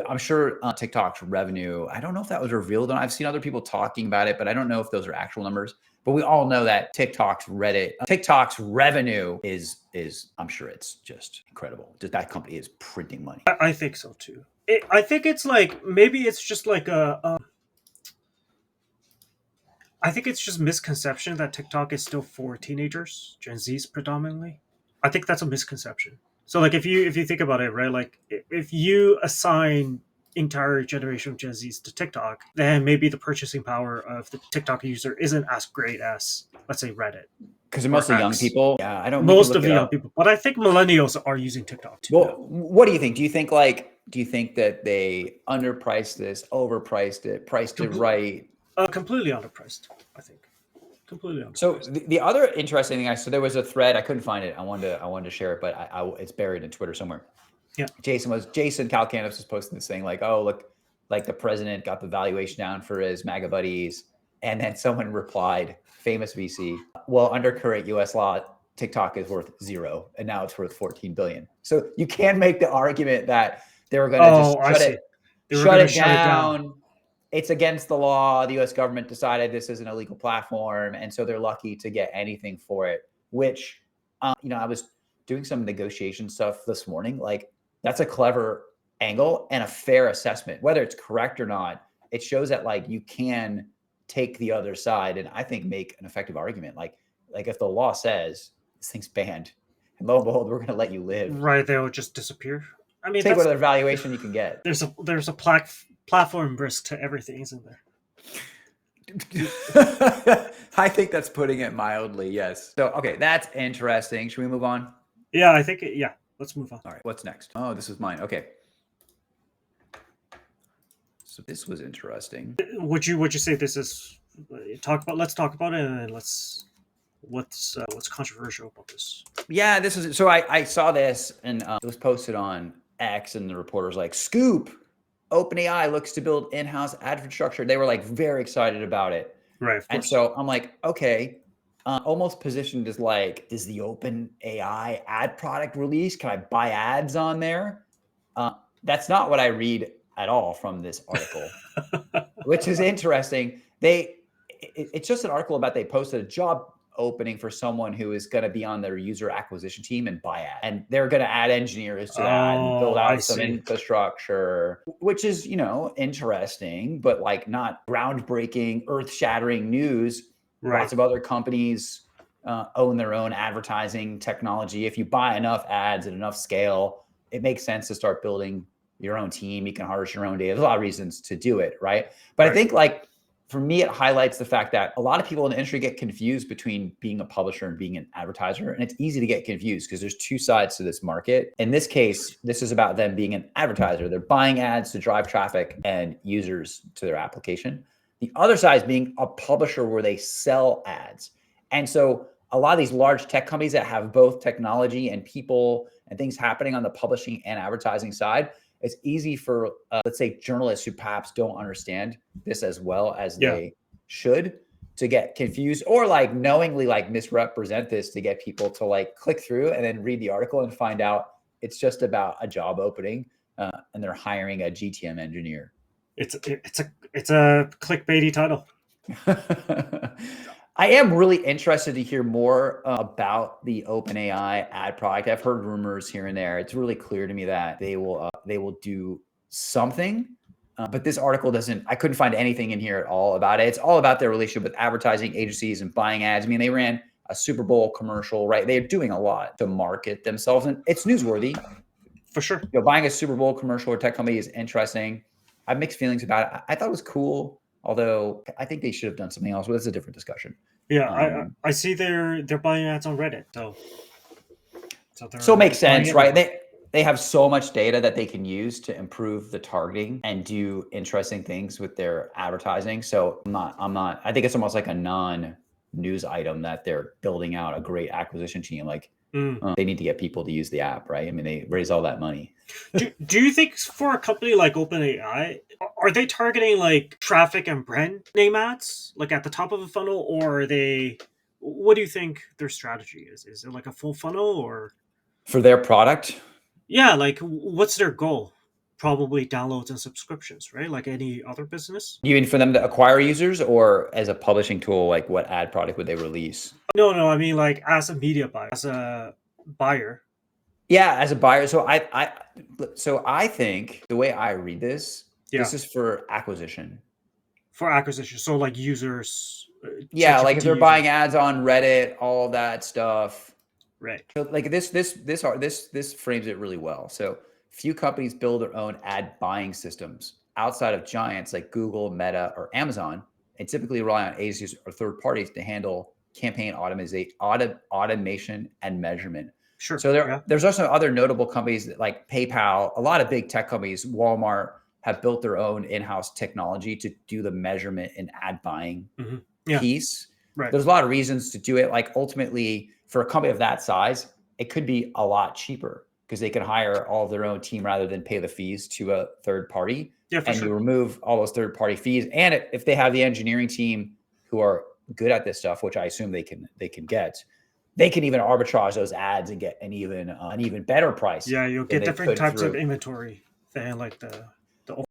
I'm sure TikTok's revenue, I don't know if that was revealed, and I've seen other people talking about it, but I don't know if those are actual numbers. But we all know that TikTok's revenue is I'm sure it's just incredible. Just that company is printing money. I think so too. I think it's like maybe it's just like I think it's just misconception that TikTok is still for teenagers, Gen Zs predominantly. I think that's a misconception. So like if you think about it, right? Like if you assign entire generation of Gen Zs to TikTok, then maybe the purchasing power of the TikTok user isn't as great as, let's say, Reddit Because they're or mostly young X. people. Yeah, I don't. We can Most look of it the young up. people, but I think millennials are using TikTok too. Well, what do you think? Do you think that they underpriced this, overpriced it, priced it right? Completely underpriced, I think. Completely So underpriced. the other interesting thing so there was a thread. I couldn't find it. I wanted to share it, but it's buried in Twitter somewhere. Yeah. Jason Calacanis was posting this thing like, oh, look, like the president got the valuation down for his MAGA buddies. And then someone replied, famous VC, well, under current US law, TikTok is worth 0 and now it's worth 14 billion. So you can make the argument that they were going to just shut it down. It's against the law. The US government decided this is an illegal platform. And so they're lucky to get anything for it, which, I was doing some negotiation stuff this morning. Like, that's a clever angle and a fair assessment. Whether it's correct or not, it shows that like you can take the other side and I think make an effective argument. Like if the law says this thing's banned, and lo and behold, we're going to let you live. Right, they will just disappear. I mean, take whatever valuation you can get. There's a platform risk to everything, isn't there? I think that's putting it mildly. Yes. So okay, that's interesting. Should we move on? Yeah, I think yeah. Let's move on. All right. What's next? Oh, this is mine. Okay. So this was interesting. Would you say this is let's talk about it, and then what's controversial about this? Yeah, this is so I saw this and it was posted on X and the reporters like, scoop, OpenAI looks to build in-house ad infrastructure. They were like very excited about it. Right. And so I'm like, okay, almost positioned as like, is the OpenAI ad product release? Can I buy ads on there? That's not what I read at all from this article, which is interesting. It's just an article about they posted a job opening for someone who is going to be on their user acquisition team and buy ads. And they're going to add engineers to that and build out some infrastructure, which is, interesting, but like not groundbreaking, earth-shattering news. Right. Lots of other companies own their own advertising technology. If you buy enough ads at enough scale, it makes sense to start building your own team. You can harvest your own data. There's a lot of reasons to do it, right? But I think like, for me, it highlights the fact that a lot of people in the industry get confused between being a publisher and being an advertiser. And it's easy to get confused because there's two sides to this market. In this case, this is about them being an advertiser. They're buying ads to drive traffic and users to their application. The other side is being a publisher where they sell ads. And so a lot of these large tech companies that have both technology and people and things happening on the publishing and advertising side, it's easy for, let's say, journalists who perhaps don't understand this as well as they should to get confused or like knowingly like misrepresent this to get people to like click through and then read the article and find out it's just about a job opening and they're hiring a GTM engineer. It's a clickbaity title. I am really interested to hear more about the OpenAI ad product. I've heard rumors here and there. It's really clear to me that they will do something, but this article doesn't. I couldn't find anything in here at all about it. It's all about their relationship with advertising agencies and buying ads. I mean, they ran a Super Bowl commercial, right? They're doing a lot to market themselves, and it's newsworthy for sure. Buying a Super Bowl commercial or tech company is interesting. I have mixed feelings about it. I thought it was cool. Although I think they should have done something else, but it's a different discussion. Yeah, I see they're buying ads on Reddit, so it makes sense, right? They have so much data that they can use to improve the targeting and do interesting things with their advertising. So I'm not. I think it's almost like a non-news item that they're building out a great acquisition team. Like they need to get people to use the app, right? I mean, they raise all that money. Do you think for a company like OpenAI, are they targeting like traffic and brand name ads like at the top of the funnel, or are they? What do you think their strategy is? Is it like a full funnel or for their product? Yeah, like what's their goal probably downloads and subscriptions, right? Like any other business. You mean for them to acquire users, or as a publishing tool, like what ad product would they release? No, I mean like as a media buyer, as a buyer. Yeah, as a buyer. So I think the way I read this, Yeah, this is for acquisition. for acquisition. So like users, Yeah, like if ChatGPT they're users. buying ads on Reddit, all of that stuff. Right. So like this frames it really well. So few companies build their own ad buying systems outside of giants like Google, Meta, or Amazon, and typically rely on agencies or third parties to handle campaign automation and measurement. Sure. So Yeah. there's also other notable companies like PayPal, a lot of big tech companies, Walmart have built their own in-house technology to do the measurement and ad buying Yeah. piece. Right. There's a lot of reasons to do it. Like ultimately, for a company of that size, it could be a lot cheaper because they can hire all of their own team rather than pay the fees to a third party. Yeah, for And sure. you remove all those third party fees. And if they have the engineering team who are good at this stuff, which I assume they can get, they can even arbitrage those ads and get an even better price. Yeah, you'll than get they different could types of through. inventory than like the